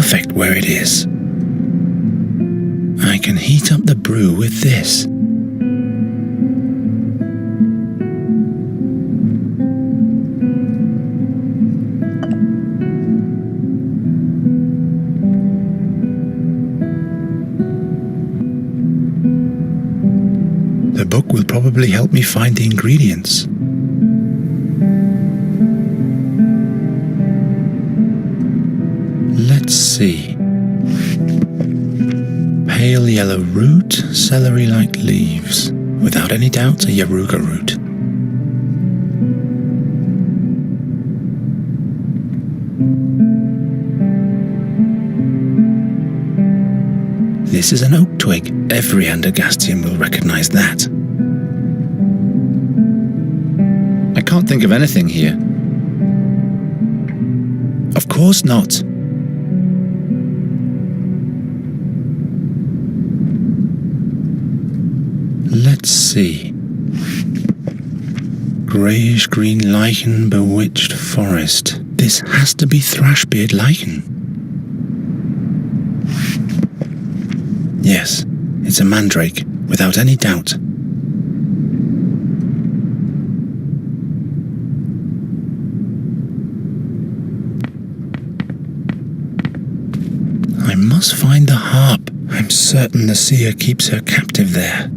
perfect where it is. I can heat up the brew with this. The book will probably help me find the ingredients. Let's see. Pale yellow root, celery-like leaves. Without any doubt, a yaruga root. This is an oak twig. Every Andergastian will recognize that. I can't think of anything here. Of course not. Let's see. Greyish-green lichen, bewitched forest. This has to be thrashbeard lichen. Yes, it's a mandrake, without any doubt. I must find the harp. I'm certain the seer keeps her captive there.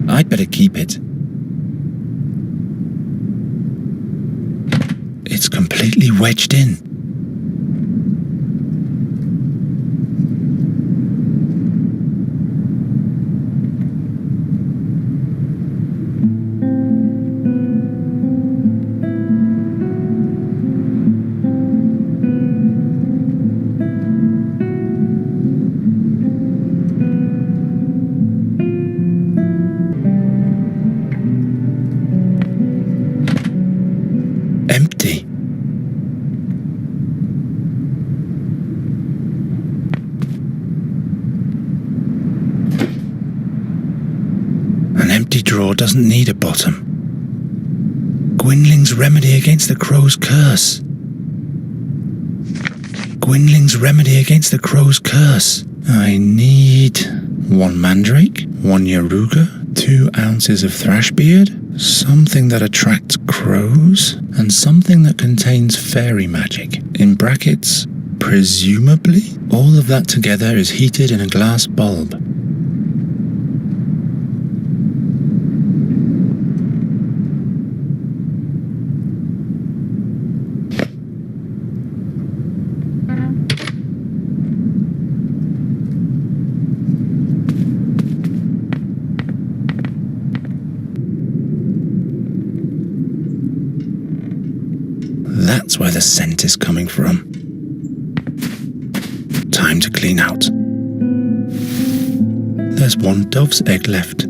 I'd better keep it. It's completely wedged in. Empty. An empty drawer doesn't need a bottom. Gwynling's remedy against the crow's curse. Gwynling's remedy against the crow's curse. I need 1 mandrake, 1 yaruga, 2 ounces of thrashbeard, something that attracts crows, and something that contains fairy magic. In brackets, presumably, all of that together is heated in a glass bulb. That's where the scent is coming from. Time to clean out. There's 1 dove's egg left.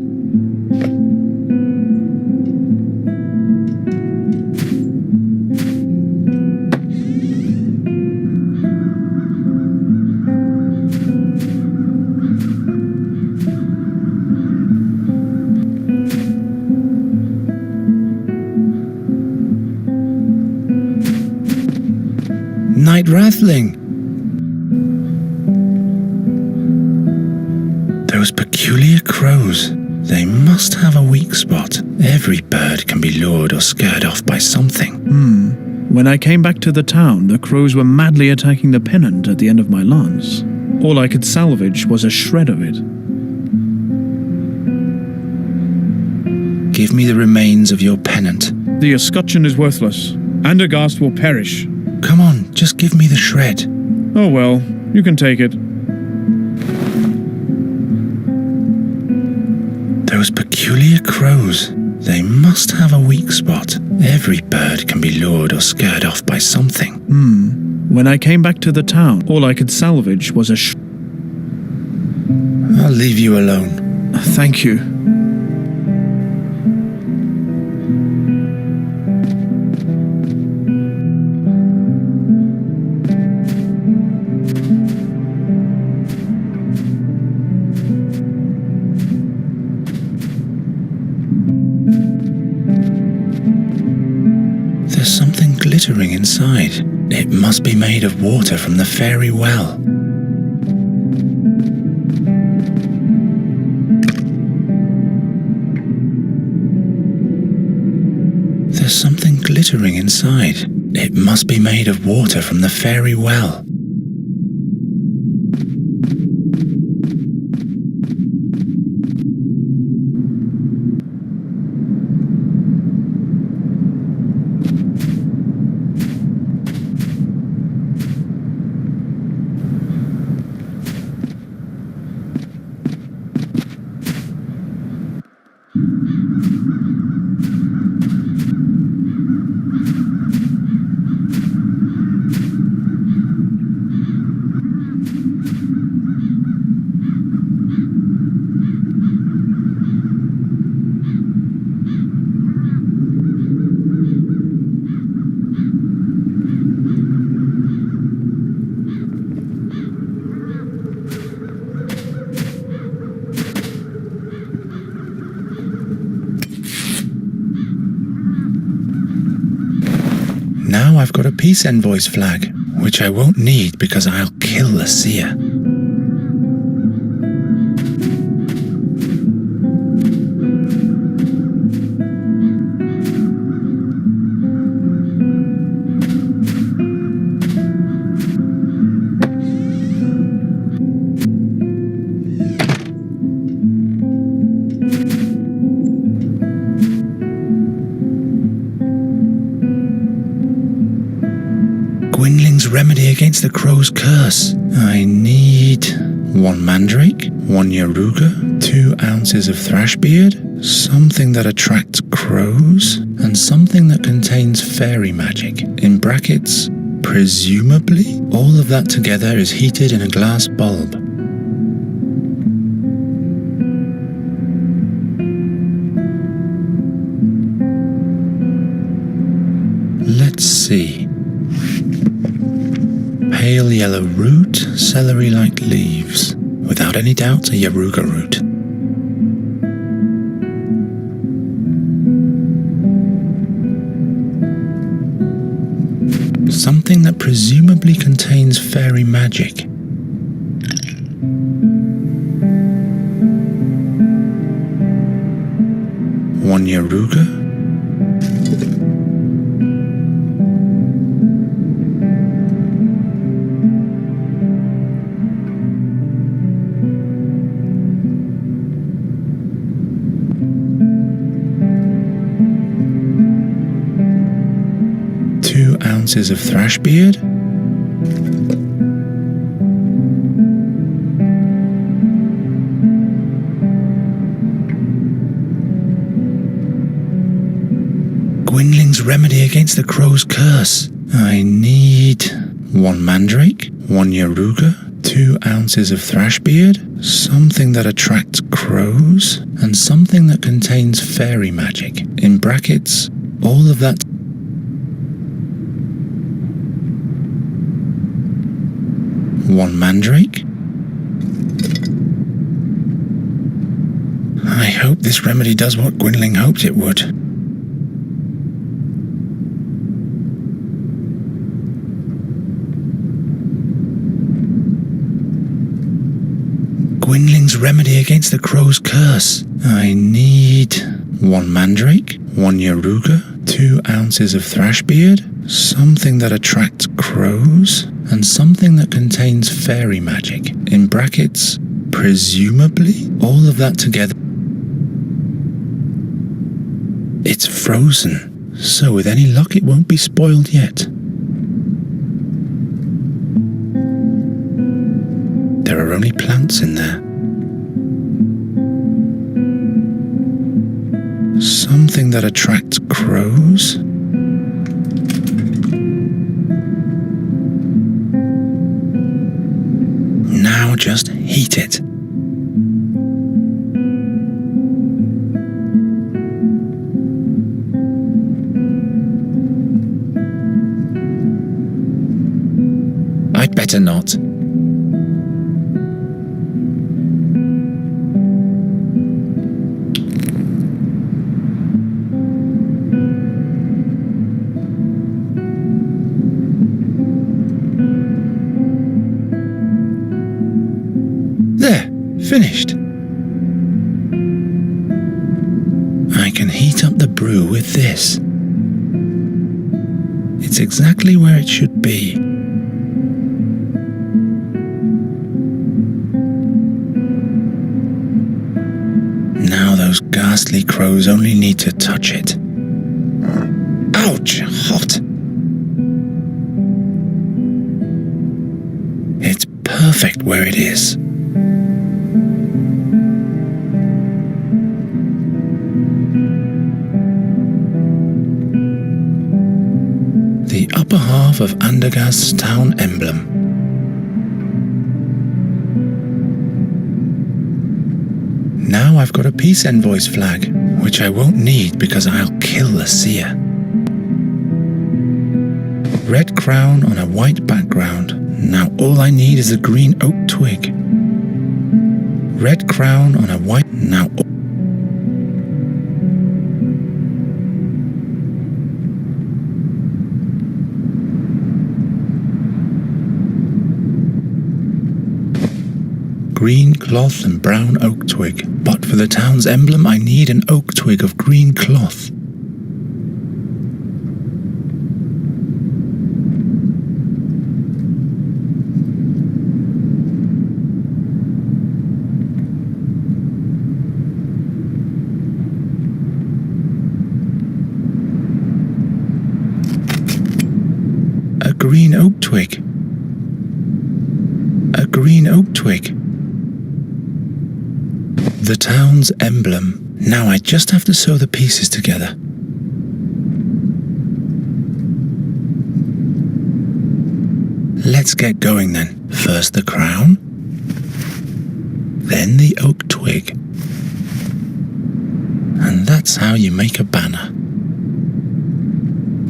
Night Rathling! Those peculiar crows. They must have a weak spot. Every bird can be lured or scared off by something. When I came back to the town, the crows were madly attacking the pennant at the end of my lance. All I could salvage was a shred of it. Give me the remains of your pennant. The escutcheon is worthless. Andergast will perish. Come on, just give me the shred. Oh well, you can take it. Those peculiar crows. They must have a weak spot. Every bird can be lured or scared off by something. When I came back to the town, all I could salvage was a I'll leave you alone. Thank you. inside. It must be made of water from the fairy well. There's something glittering inside. It must be made of water from the fairy well. Now I've got a peace envoy's flag, which I won't need because I'll kill the seer. Remedy against the crow's curse. I need 1 mandrake, 1 yaruga, 2 ounces of thrash beard, something that attracts crows, and something that contains fairy magic. In brackets, presumably, all of that together is heated in a glass bulb. Let's see. Pale yellow root, celery-like leaves. Without any doubt, a yaruga root. Something that presumably contains fairy magic. One yaruga. 2 ounces of thrash beard, Gwynling's remedy against the crow's curse. I need 1 mandrake, 1 yaruga, 2 ounces of thrash beard, something that attracts crows, and something that contains fairy magic. In brackets, all of that. One mandrake. I hope this remedy does what Gwynling hoped it would. Gwynling's remedy against the crow's curse. I need 1 mandrake, 1 yaruga, 2 ounces of thrash beard, something that attracts crows, and something that contains fairy magic. In brackets, presumably, all of that together. It's frozen, so with any luck it won't be spoiled yet. There are only plants in there. Something that attracts crows. Now just heat it. I'd better not. Finished. I can heat up the brew with this. It's exactly where it should be. Now those ghastly crows only need to touch it. Ouch! Hot! It's perfect where it is. The upper half of Andergast's town emblem. Now I've got a peace envoy's flag, which I won't need because I'll kill the seer. Red crown on a white background. Now all I need is a green oak twig. Red crown on a white... Now... Green cloth and brown oak twig. But for the town's emblem I need an oak twig of green cloth. A green oak twig. A green oak twig. The town's emblem. Now I just have to sew the pieces together. Let's get going then. First the crown, then the oak twig. And that's how you make a banner.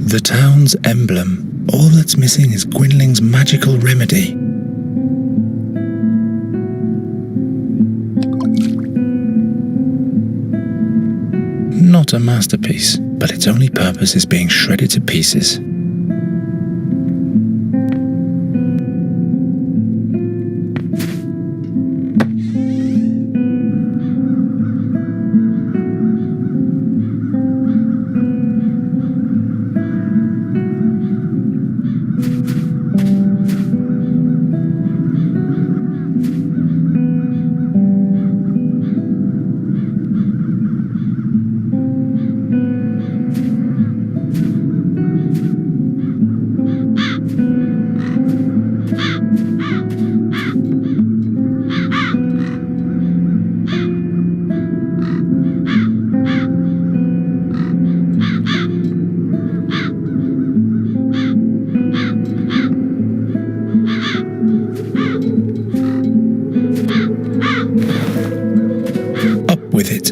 The town's emblem. All that's missing is Gwynling's magical remedy. Not a masterpiece, but its only purpose is being shredded to pieces. With it.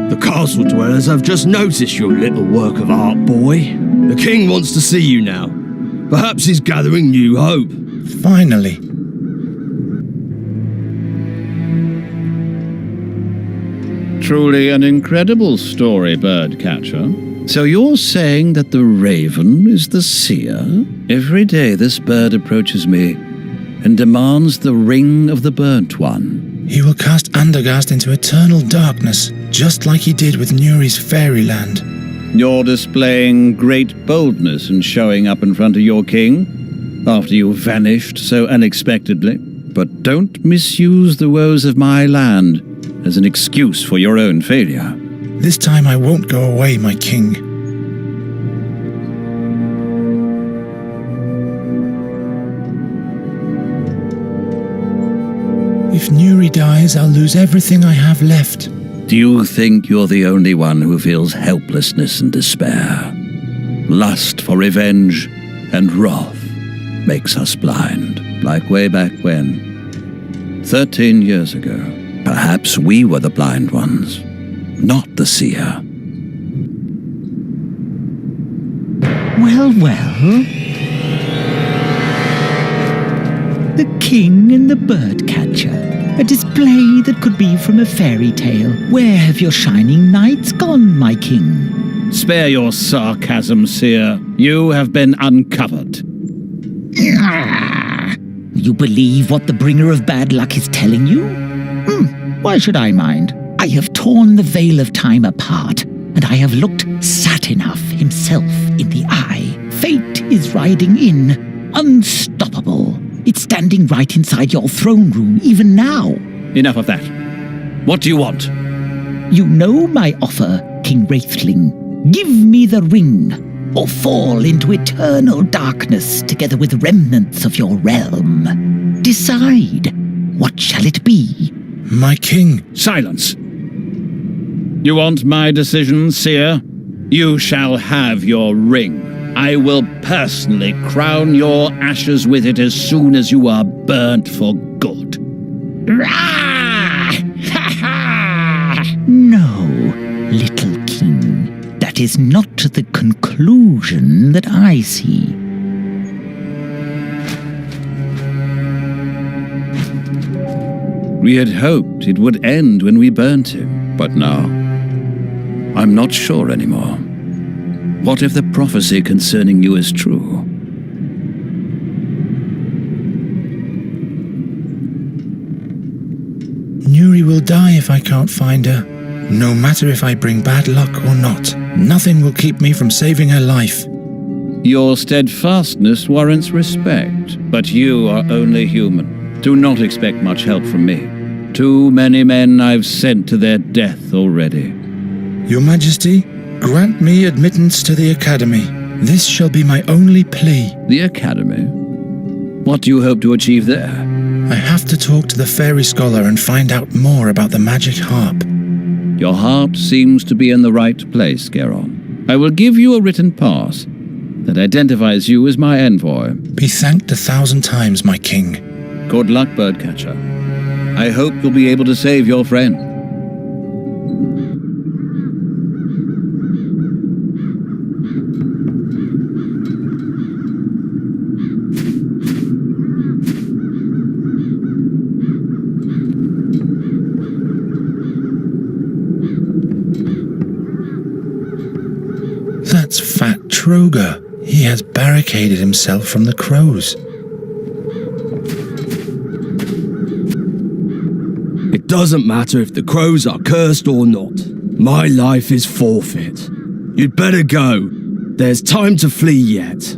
The castle dwellers have just noticed your little work of art, boy. The king wants to see you now. Perhaps he's gathering new hope. Finally. Truly an incredible story, birdcatcher. So you're saying that the raven is the seer? Every day this bird approaches me and demands the ring of the burnt one. He will cast Andergast into eternal darkness, just like he did with Nuri's fairyland. You're displaying great boldness in showing up in front of your king after you vanished so unexpectedly. But don't misuse the woes of my land as an excuse for your own failure. This time I won't go away, my king. If Nuri dies, I'll lose everything I have left. Do you think you're the only one who feels helplessness and despair? Lust for revenge and wrath makes us blind, like way back when. 13 years ago. Perhaps we were the blind ones, not the seer. Well, well. The king and the birdcatcher. A display that could be from a fairy tale. Where have your shining knights gone, my king? Spare your sarcasm, Seer. You have been uncovered. You believe what the bringer of bad luck is telling you? Why should I mind? I have torn the veil of time apart, and I have looked Satinav himself in the eye. Fate is riding in, unstoppable. It's standing right inside your throne room, even now. Enough of that. What do you want? You know my offer, King Wraithling. Give me the ring, or fall into eternal darkness together with remnants of your realm. Decide. What shall it be? My king. Silence. You want my decision, Seer? You shall have your ring. I will personally crown your ashes with it as soon as you are burnt for good. No, little king. That is not the conclusion that I see. We had hoped it would end when we burnt him, but now I'm not sure anymore. What if the prophecy concerning you is true? Nuri will die if I can't find her. No matter if I bring bad luck or not, nothing will keep me from saving her life. Your steadfastness warrants respect, but you are only human. Do not expect much help from me. Too many men I've sent to their death already. Your Majesty, grant me admittance to the Academy. This shall be my only plea. The Academy? What do you hope to achieve there? I have to talk to the fairy scholar and find out more about the magic harp. Your heart seems to be in the right place, Geron. I will give you a written pass that identifies you as my envoy. Be thanked 1,000 times, my king. Good luck, Birdcatcher. I hope you'll be able to save your friend. That's Fat Troger. He has barricaded himself from the crows. It doesn't matter if the crows are cursed or not. My life is forfeit. You'd better go. There's time to flee yet.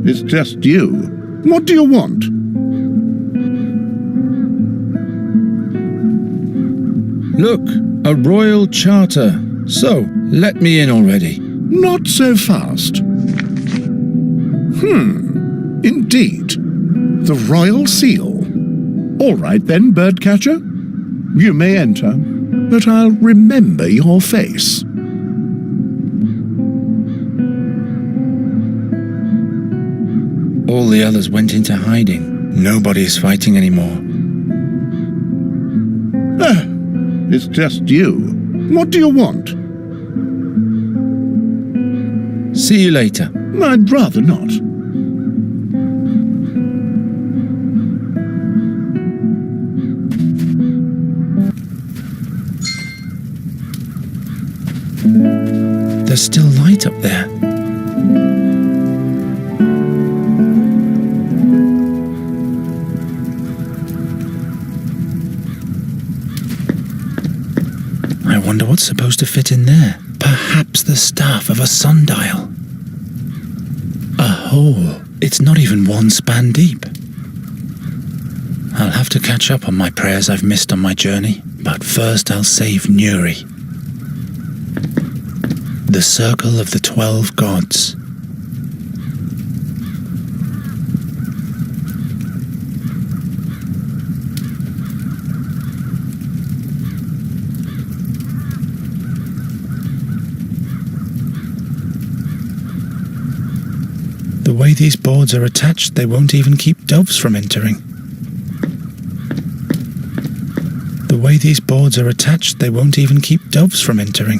It's just you. What do you want? Look, a royal charter. So, let me in already. Not so fast. Indeed. The royal seal. All right then, Birdcatcher. You may enter, but I'll remember your face. All the others went into hiding. Nobody's fighting anymore. It's just you. What do you want? See you later. I'd rather not. There's still light up there. I wonder what's supposed to fit in there. Perhaps the staff of a sundial. A hole. It's not even one span deep. I'll have to catch up on my prayers I've missed on my journey, but first I'll save Nuri. The Circle of the 12 Gods. The way these boards are attached, they won't even keep doves from entering. The way these boards are attached, they won't even keep doves from entering.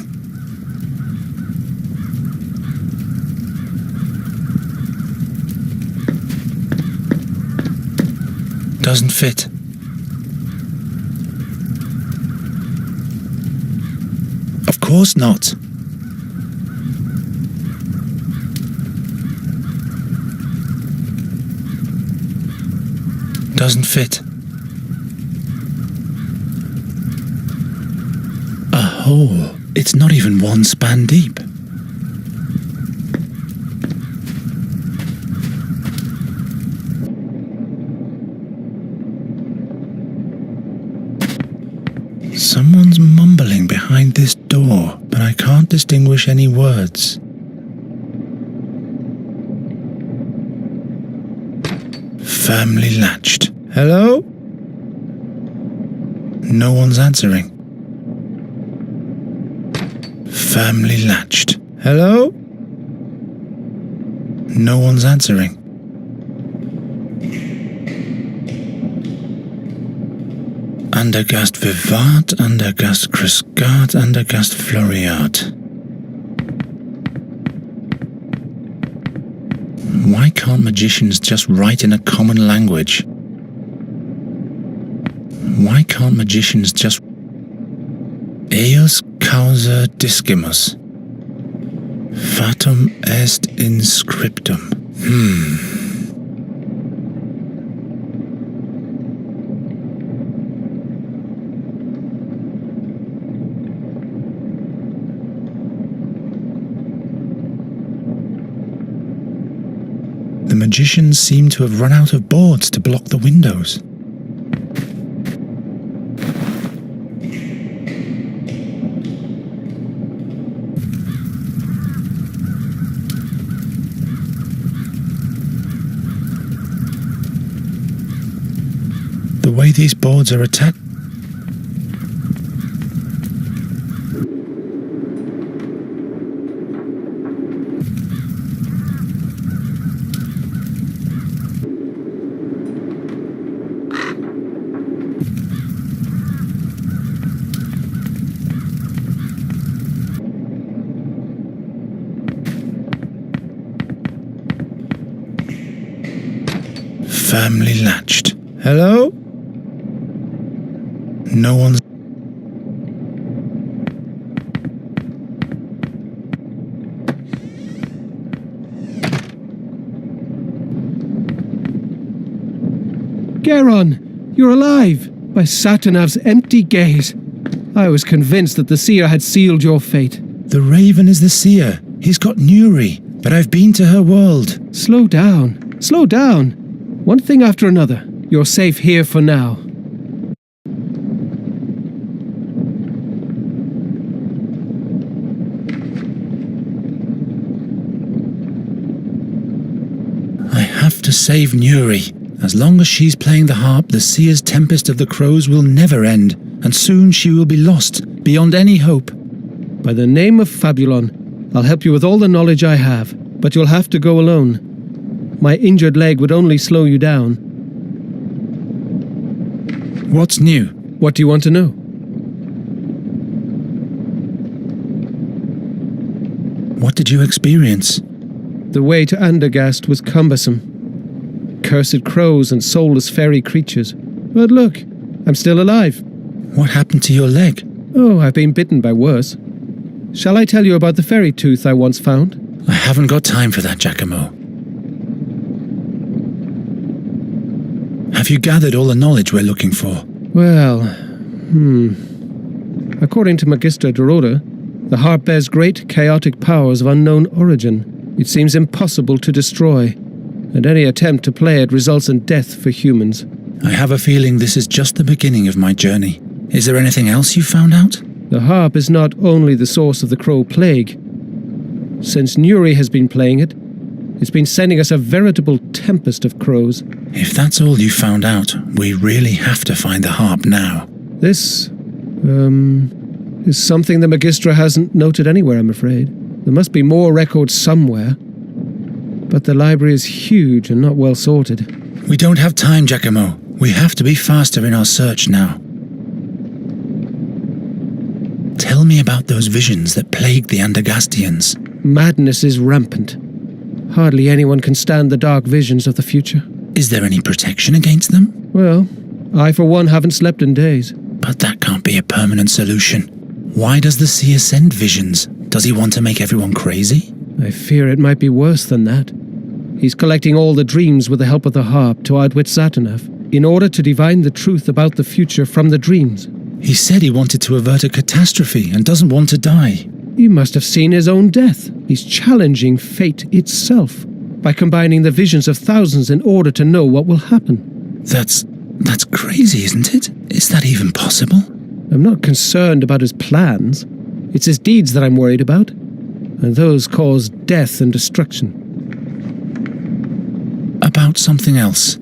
Doesn't fit. Of course not. Doesn't fit. A hole. It's not even one span deep. Someone's mumbling behind this door, but I can't distinguish any words. Firmly latched. Hello? No one's answering. Firmly latched. Hello? No one's answering. Andergast vivat, Andergast crescat, Andergast floriat. Why can't magicians just write in a common language? Why can't magicians just... Eius causa discimus. Fatum est in scriptum. The magicians seem to have run out of boards to block the windows. The way these boards are attached... Firmly latched. Hello? No one's... Geron, you're alive! By Satinav's empty gaze. I was convinced that the seer had sealed your fate. The raven is the seer. He's got Nuri, but I've been to her world. Slow down. Slow down. One thing after another. You're safe here for now. I have to save Nuri. As long as she's playing the harp, the seer's tempest of the crows will never end, and soon she will be lost, beyond any hope. By the name of Fabulon, I'll help you with all the knowledge I have, but you'll have to go alone. My injured leg would only slow you down. What's new? What do you want to know? What did you experience? The way to Andergast was cumbersome. Cursed crows and soulless fairy creatures. But look, I'm still alive. What happened to your leg? Oh, I've been bitten by worse. Shall I tell you about the fairy tooth I once found? I haven't got time for that, Giacomo. Have you gathered all the knowledge we're looking for? Well, According to Magistra Dorota, the harp bears great chaotic powers of unknown origin. It seems impossible to destroy, and any attempt to play it results in death for humans. I have a feeling this is just the beginning of my journey. Is there anything else you found out? The harp is not only the source of the crow plague. Since Nuri has been playing it, it's been sending us a veritable tempest of crows. If that's all you found out, we really have to find the harp now. This, is something the Magistra hasn't noted anywhere, I'm afraid. There must be more records somewhere. But the library is huge and not well sorted. We don't have time, Giacomo. We have to be faster in our search now. Tell me about those visions that plagued the Andergastians. Madness is rampant. Hardly anyone can stand the dark visions of the future. Is there any protection against them? Well, I for one haven't slept in days. But that can't be a permanent solution. Why does the seer send visions? Does he want to make everyone crazy? I fear it might be worse than that. He's collecting all the dreams with the help of the harp to outwit Satinav, in order to divine the truth about the future from the dreams. He said he wanted to avert a catastrophe and doesn't want to die. He must have seen his own death. He's challenging fate itself by combining the visions of thousands in order to know what will happen. That's crazy, isn't it? Is that even possible? I'm not concerned about his plans. It's his deeds that I'm worried about, and those cause death and destruction. About something else.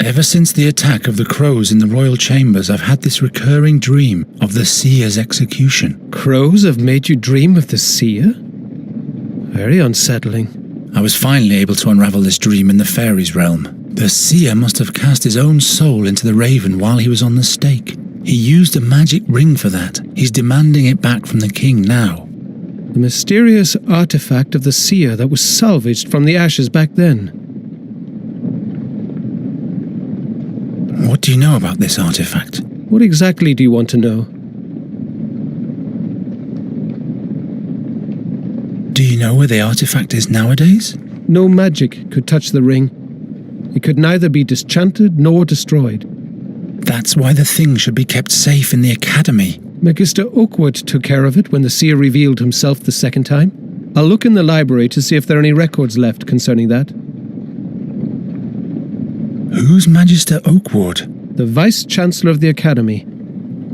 Ever since the attack of the crows in the royal chambers, I've had this recurring dream of the seer's execution. Crows have made you dream of the seer? Very unsettling. I was finally able to unravel this dream in the fairies' realm. The seer must have cast his own soul into the raven while he was on the stake. He used a magic ring for that. He's demanding it back from the king now. The mysterious artifact of the seer that was salvaged from the ashes back then. What do you know about this artifact? What exactly do you want to know? Do you know where the artifact is nowadays? No magic could touch the ring. It could neither be disenchanted nor destroyed. That's why the thing should be kept safe in the academy. Magister Oakwood took care of it when the seer revealed himself the second time. I'll look in the library to see if there are any records left concerning that. Who's Magister Oakwood? The Vice-Chancellor of the Academy,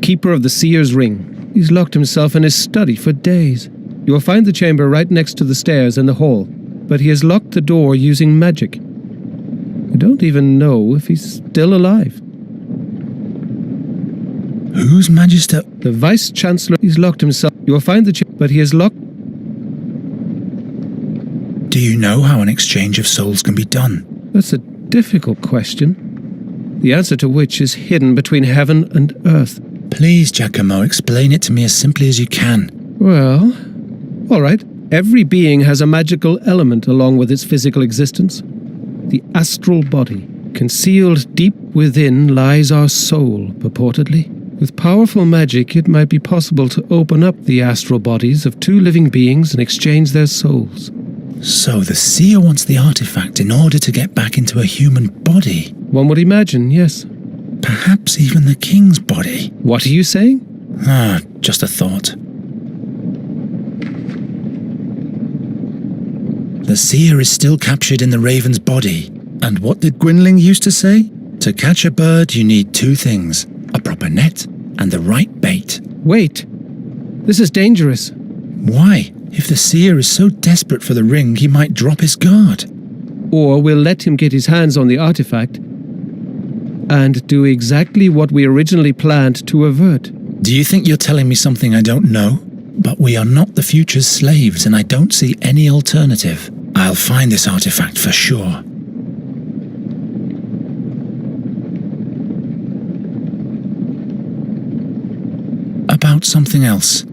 keeper of the Seer's Ring. He's locked himself in his study for days. You will find the chamber right next to the stairs in the hall, but he has locked the door using magic. I don't even know if he's still alive. Who's Magister? The Vice-Chancellor. He's locked himself. You will find the chamber, but he has locked... Do you know how an exchange of souls can be done? That's a difficult question, the answer to which is hidden between heaven and earth. Please, Giacomo, explain it to me as simply as you can. Well, all right. Every being has a magical element along with its physical existence. The astral body. Concealed deep within lies our soul, purportedly. With powerful magic, it might be possible to open up the astral bodies of two living beings and exchange their souls. So the seer wants the artifact in order to get back into a human body? One would imagine, yes. Perhaps even the king's body? What are you saying? Just a thought. The seer is still captured in the raven's body. And what did Gwynling used to say? To catch a bird, you need two things. A proper net and the right bait. Wait. This is dangerous. Why? If the seer is so desperate for the ring, he might drop his guard. Or we'll let him get his hands on the artifact and do exactly what we originally planned to avert. Do you think you're telling me something I don't know? But we are not the future's slaves, and I don't see any alternative. I'll find this artifact for sure. About something else.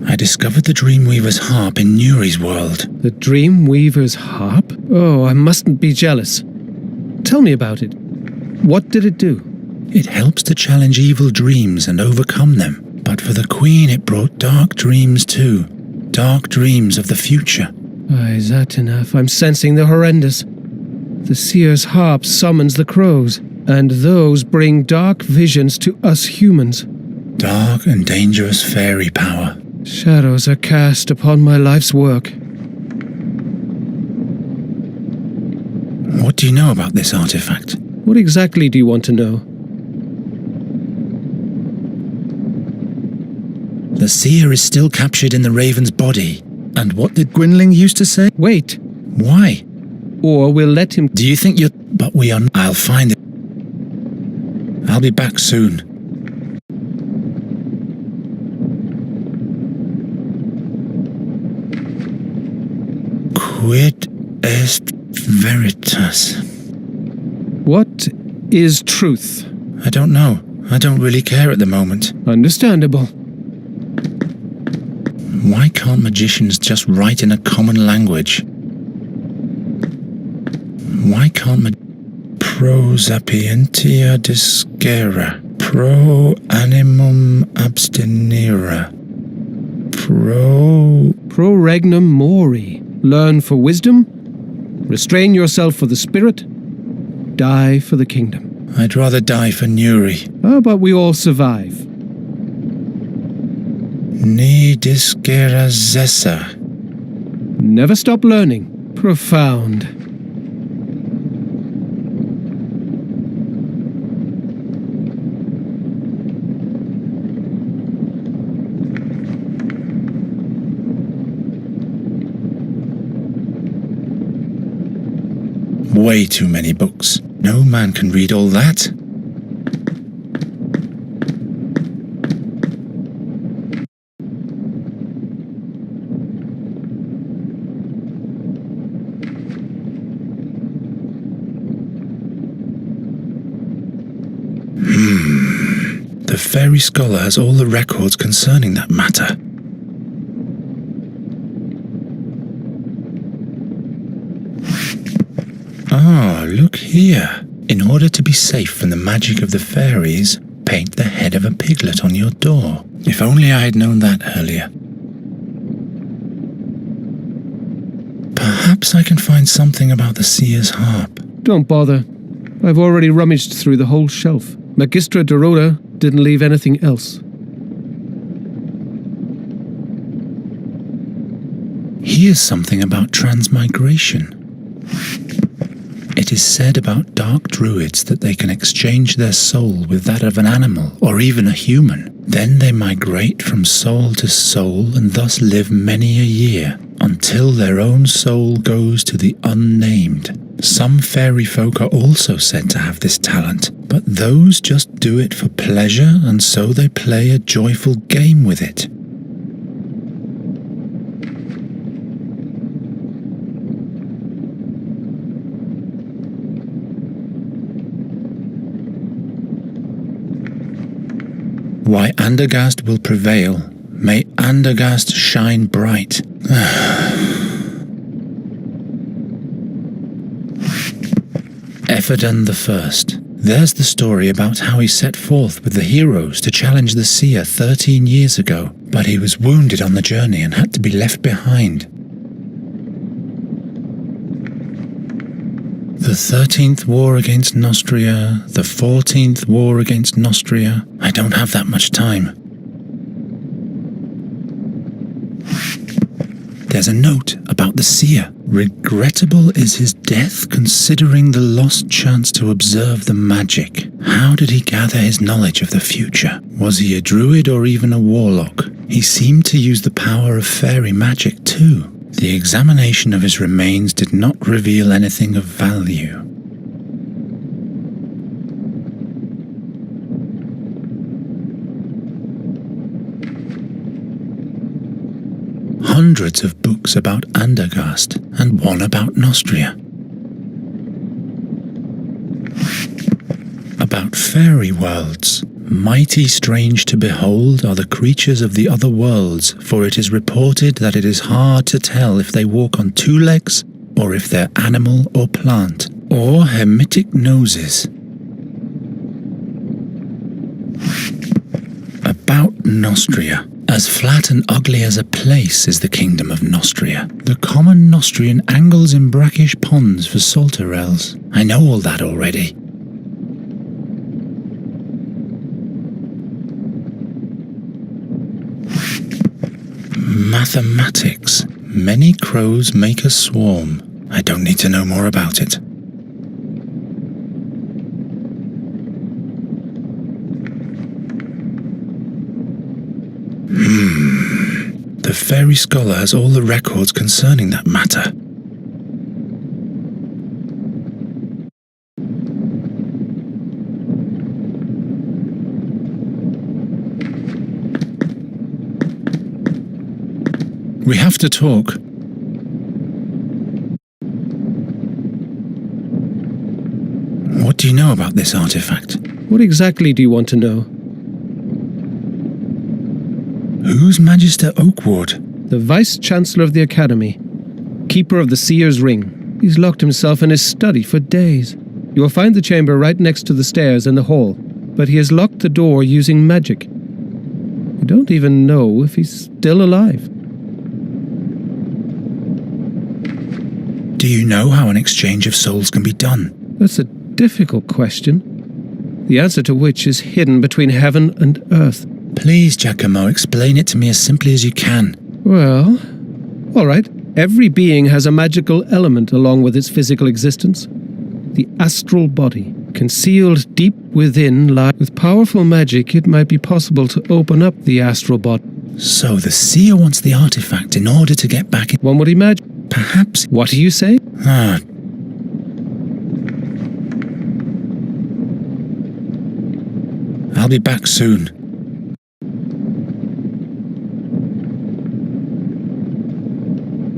I discovered the Dreamweaver's harp in Nuri's world. The Dreamweaver's harp? Oh, I mustn't be jealous. Tell me about it. What did it do? It helps to challenge evil dreams and overcome them. But for the Queen it brought dark dreams too. Dark dreams of the future. Aye, Satinav, I'm sensing the horrendous. The seer's harp summons the crows, and those bring dark visions to us humans. Dark and dangerous fairy power. Shadows are cast upon my life's work. What do you know about this artifact? What exactly do you want to know? The seer is still captured in the raven's body. And what did Gwynling used to say? Wait. Why? Or we'll let him... Do you think you're... But we are... I'll find it. I'll be back soon. Quid est veritas? What is truth? I don't know. I don't really care at the moment. Understandable. Why can't magicians just write in a common language? Why can't pro sapientia discera, pro animum abstinera, Pro regnum mori. Learn for wisdom, restrain yourself for the spirit, die for the kingdom. I'd rather die for Nuri. But we all survive. Ni discera zessa. Never stop learning. Profound. Way too many books. No man can read all that. The fairy scholar has all the records concerning that matter. Ah, look here. In order to be safe from the magic of the fairies, paint the head of a piglet on your door. If only I had known that earlier. Perhaps I can find something about the seer's harp. Don't bother. I've already rummaged through the whole shelf. Magistra Dorota didn't leave anything else. Here's something about transmigration. It is said about dark druids that they can exchange their soul with that of an animal or even a human. Then they migrate from soul to soul and thus live many a year until their own soul goes to the unnamed. Some fairy folk are also said to have this talent, but those just do it for pleasure and so they play a joyful game with it. Why Andergast will prevail. May Andergast shine bright. Efferdan the First. There's the story about how he set forth with the heroes to challenge the seer 13 years ago, but he was wounded on the journey and had to be left behind. The 13th war against Nostria, the 14th war against Nostria. I don't have that much time. There's a note about the seer. Regrettable is his death considering the lost chance to observe the magic. How did he gather his knowledge of the future? Was he a druid or even a warlock? He seemed to use the power of fairy magic too. The examination of his remains did not reveal anything of value. Hundreds of books about Andergast and one about Nostria. About fairy worlds. Mighty strange to behold are the creatures of the other worlds, for it is reported that it is hard to tell if they walk on two legs, or if they're animal or plant, or hermetic noses. About Nostria. As flat and ugly as a place is the kingdom of Nostria. The common Nostrian angles in brackish ponds for salterelles. I know all that already. Mathematics. Many crows make a swarm. I don't need to know more about it. The fairy scholar has all the records concerning that matter. We have to talk. know about this artifact? What exactly do you want to know? Who's Magister Oakwood? The Vice-Chancellor of the Academy, Keeper of the Seer's Ring. He's locked himself in his study for days. You will find the chamber right next to the stairs in the hall, but he has locked the door using magic. You don't even know if he's still alive. Do you know how an exchange of souls can be done? That's a difficult question, the answer to which is hidden between heaven and earth. Please, Giacomo, explain it to me as simply as you can. Well, all right. Every being has a magical element along with its physical existence. The astral body, concealed deep within, lies. With powerful magic, it might be possible to open up the astral body. So the seer wants the artifact in order to get back in. One would imagine. Perhaps. What do you say? I'll be back soon.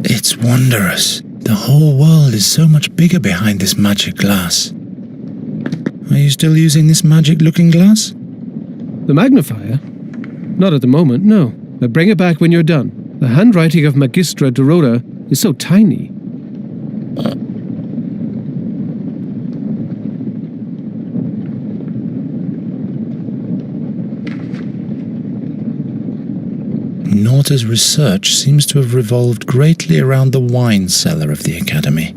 It's wondrous. The whole world is so much bigger behind this magic glass. Are you still using this magic-looking glass? The magnifier? Not at the moment, no. But bring it back when you're done. The handwriting of Magistra Dorota is so tiny. Norta's research seems to have revolved greatly around the wine cellar of the Academy.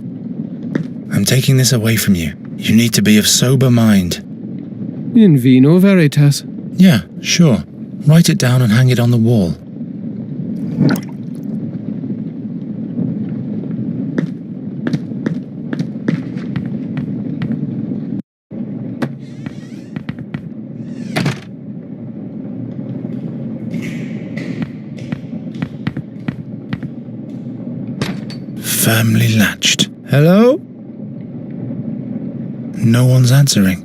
I'm taking this away from you. You need to be of sober mind. In vino veritas. Yeah, sure. Write it down and hang it on the wall. Firmly latched. Hello? No one's answering.